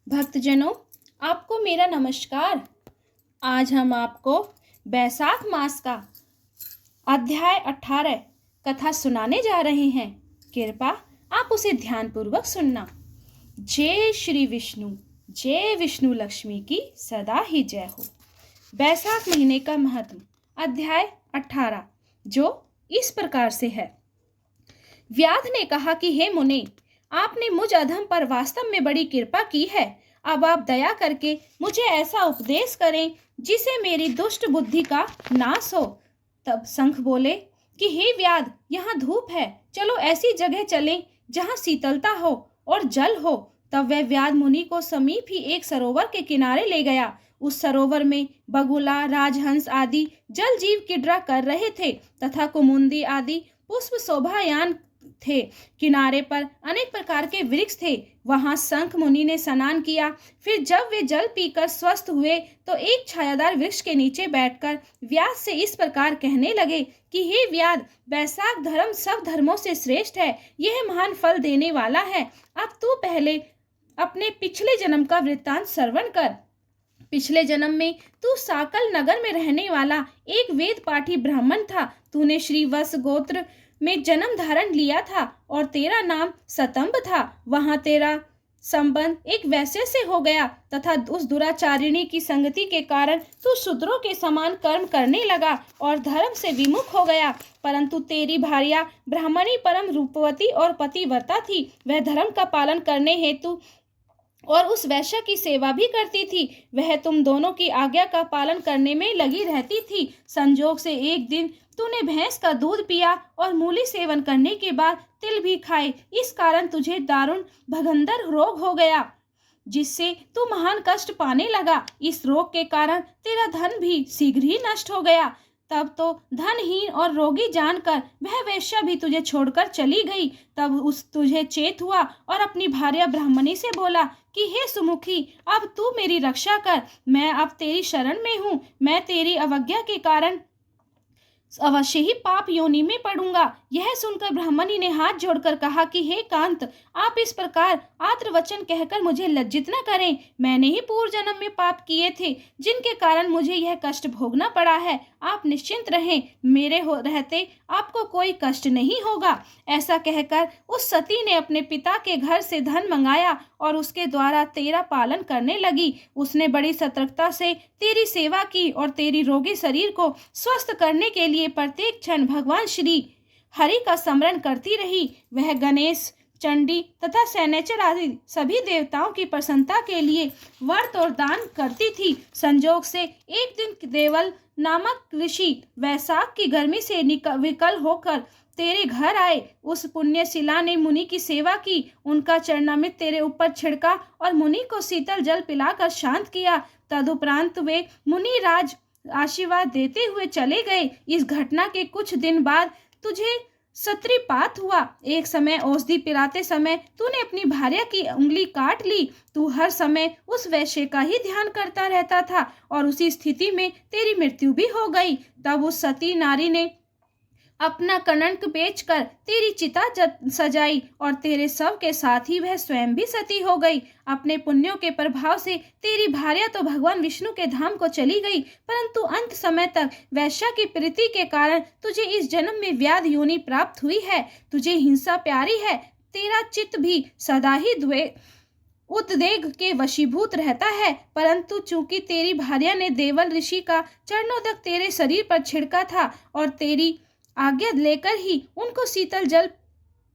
भक्तजनों, आपको मेरा नमस्कार। आज हम आपको बैसाख मास का अध्याय 18 कथा सुनाने जा रहे हैं। कृपा आप उसे ध्यानपूर्वक सुनना। जय विष्णु लक्ष्मी की सदा ही जय हो। बैसाख महीने का महत्व, अध्याय 18, जो इस प्रकार से है। व्याध ने कहा कि हे मुनि, आपने मुझ अधम पर वास्तव में बड़ी कृपा की है। अब आप दया करके मुझे ऐसा उपदेश करें जिसे मेरी दुष्ट बुद्धि का नाश हो। तब शंख बोले कि हे व्याध, यहाँ धूप है, चलो ऐसी जगह चलें जहाँ शीतलता हो और जल हो। तब वह व्याध मुनि को समीप ही एक सरोवर के किनारे ले गया। उस सरोवर में बगुला, राजहंस आदि जल जीव क्रीड़ा कर रहे थे तथा कुमुदी आदि पुष्प शोभायान थे। किनारे पर अनेक प्रकार के वृक्ष थे। वहां शंख मुनि ने स्नान किया। फिर जब वे जल पीकर स्वस्थ हुए तो एक छायादार वृक्ष के नीचे बैठकर व्यास से इस प्रकार कहने लगे कि हे व्याध, बैसाख धर्म सब धर्मों से श्रेष्ठ है। यह महान फल देने वाला है। अब तू पहले अपने पिछले जन्म का वृत्तांत श्रवण कर। पिछले जन्म में तू साकल नगर में रहने वाला एक वेद पाठी ब्राह्मण था। तूने श्रीवत्स गोत्र में जन्म धारण लिया था और तेरा नाम सतंब था। वहां तेरा संबंध एक वैश्य से हो गया तथा उस दुराचारिणी की संगति के कारण तू शूद्रों के समान कर्म करने लगा और धर्म से विमुख हो गया। परंतु तेरी भार्या ब्राह्मणी परम रूपवती और पतिव्रता थी। वह धर्म का पालन करने हेतु और उस वैश्य की सेवा भी करती थी। वह तुम दोनों की आज्ञा का पालन करने में लगी रहती थी। संजोग से एक दिन तूने भैंस का दूध पिया और मूली सेवन करने के बाद तिल भी खाए। इस कारण तुझे दारुण भगंदर रोग हो गया, जिससे तू महान कष्ट पाने लगा। इस रोग के कारण तेरा धन भी शीघ्र ही नष्ट हो गया। तब तो धनहीन और रोगी जानकर वह वेश्या भी तुझे छोड़कर चली गई। तब तुझे चेत हुआ और अपनी भार्या ब्राह्मणी से बोला कि हे सुमुखी, अब तू मेरी रक्षा कर। मैं अब तेरी शरण में हूँ। मैं तेरी अवज्ञा के कारण अवश्य ही पाप योनि में पड़ूंगा। यह सुनकर ब्राह्मणी ने हाथ जोड़कर कहा कि हे कांत, आप इस प्रकार आर्तवचन कहकर मुझे लज्जित न करें। मैंने ही पूर्व जन्म में पाप किए थे जिनके कारण मुझे यह कष्ट भोगना पड़ा है। आप निश्चिंत रहें, मेरे रहते आपको कोई कष्ट नहीं होगा। ऐसा कहकर उस सती ने अपने पिता के घर से धन मंगाया और उसके द्वारा तेरा पालन करने लगी। उसने बड़ी सतर्कता से तेरी सेवा की और तेरी रोगी शरीर को स्वस्थ करने के लिए प्रत्येक क्षण भगवान श्री हरि का स्मरण करती रही। वह गणेश, चंडी तथा शनैचर आदि सभी देवताओं की प्रसन्नता के लिए व्रत और दान करती थी। संजोग से एक दिन देवल नामक ऋषि वैशाख की गर्मी से विकल होकर तेरे घर आए। उस पुण्यशिला ने मुनि की सेवा की, उनका चरणामृत तेरे ऊपर छिड़का और मुनि को शीतल जल पिलाकर शांत किया। तदुपरांत वे मुनि राज आशीर्वाद देते हुए चले गए। इस घटना के कुछ दिन बाद तुझे सत्रीपात हुआ। एक समय औषधि पिलाते समय तूने अपनी भार्या की उंगली काट ली। तू हर समय उस वैश्य का ही ध्यान करता रहता था और उसी स्थिति में तेरी मृत्यु भी हो गई। तब उस सती नारी ने अपना कलंक बेचकर तेरी चिता सजाई और तेरे शव के साथ ही वह स्वयं भी सती हो गई। अपने पुण्यों के प्रभाव से तेरी भार्या तो भगवान विष्णु के धाम को चली गई, परंतु अंत समय तक वैश्या की प्रीति के कारण तुझे इस जन्म में व्याध योनि प्राप्त हुई है। तुझे हिंसा प्यारी है। तेरा चित्त भी सदा ही उद्वेग के वशीभूत रहता है। परंतु चूंकि तेरी भार्या ने देवल ऋषि का चरणोदक तेरे शरीर पर छिड़का था और तेरी आज्ञा लेकर ही उनको शीतल जल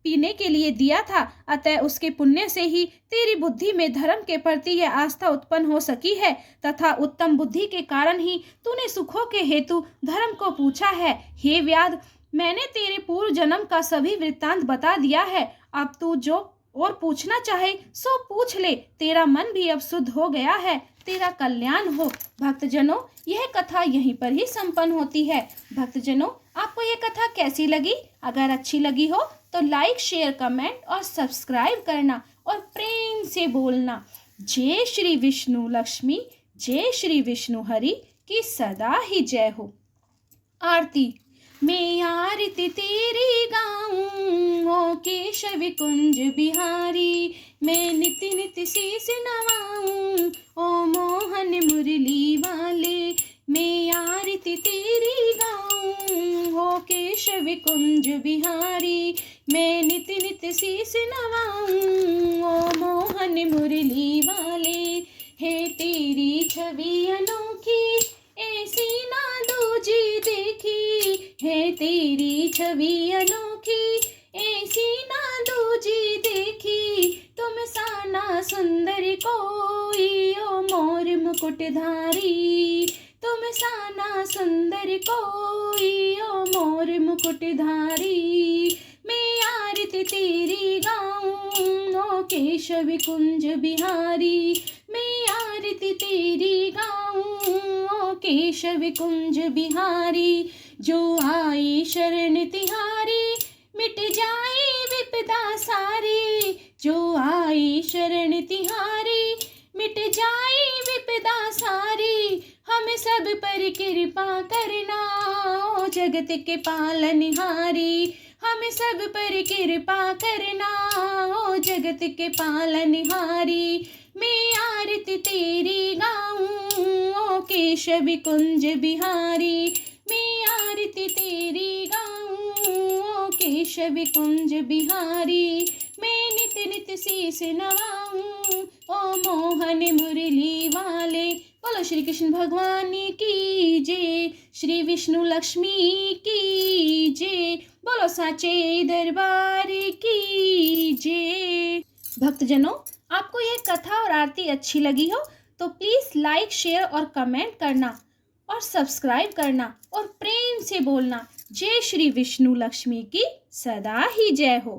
पीने के लिए दिया था, अतः उसके पुण्य से ही तेरी बुद्धि में धर्म के प्रति यह आस्था उत्पन्न हो सकी है तथा उत्तम बुद्धि के कारण ही तूने सुखों के हेतु धर्म को पूछा है। हे व्याध, मैंने तेरे पूर्व जन्म का सभी वृत्तांत बता दिया है। अब तू जो और पूछना चाहे सो पूछ ले। तेरा मन भी अब शुद्ध हो गया है। तेरा कल्याण हो। भक्तजनों, यह कथा यहीं पर ही संपन्न होती है। भक्तजनों, आपको यह कथा कैसी लगी? अगर अच्छी लगी हो तो लाइक, शेयर, कमेंट और सब्सक्राइब करना और प्रेम से बोलना जय श्री विष्णु लक्ष्मी, जय श्री विष्णु हरि की सदा ही जय हो। आरती। मैं आरती तेरी गाऊं ओ केशव कुंज बिहारी। मैं नित नित शीस नवाऊं ओ मोहन मुरली वाले। मैं आरती तेरी गाऊं ओ केशव कुंज बिहारी। मैं नित नित शीस नवाऊं ओ मोहन मुरली वाले। है तेरी छवि अनोखी ऐसी ना दूजी देखी। है तेरी छवि अनोखी ऐसी ना दूजी देखी। तुम सा ना सुंदर कोई ओ मोर मुकुटधारी। तुम सा ना सुंदर कोई ओ मोर मुकुटधारी। मैं आरती तेरी गाऊं ओ केशव कुंज बिहारी। मैं आरती तेरी गाऊं ओ केशव कुंज बिहारी। जो आई शरण तिहारी मिट जाए विपदा सारी। जो आई शरण तिहारी मिट जाए विपदा सारी। हम सब पर कृपा करना ओ जगत के पालनहारी। हम सब पर कृपा करना ओ जगत के पालनहारी। मैं आरती तेरी गाऊं ओ केशव कुंज बिहारी। मैं आरती तेरी गाऊं ओ केशव कुंज बिहारी। मैं नित नित शीस नवाऊं ओ मोहन मुरली वाले। बोलो श्री कृष्ण भगवान की जय, श्री विष्णु लक्ष्मी की जय, बोलो साचे दरबार की जय। भक्तजनों, आपको यह कथा और आरती अच्छी लगी हो तो प्लीज लाइक, शेयर और कमेंट करना और सब्सक्राइब करना और प्रेम से बोलना जय श्री विष्णु लक्ष्मी की सदा ही जय हो।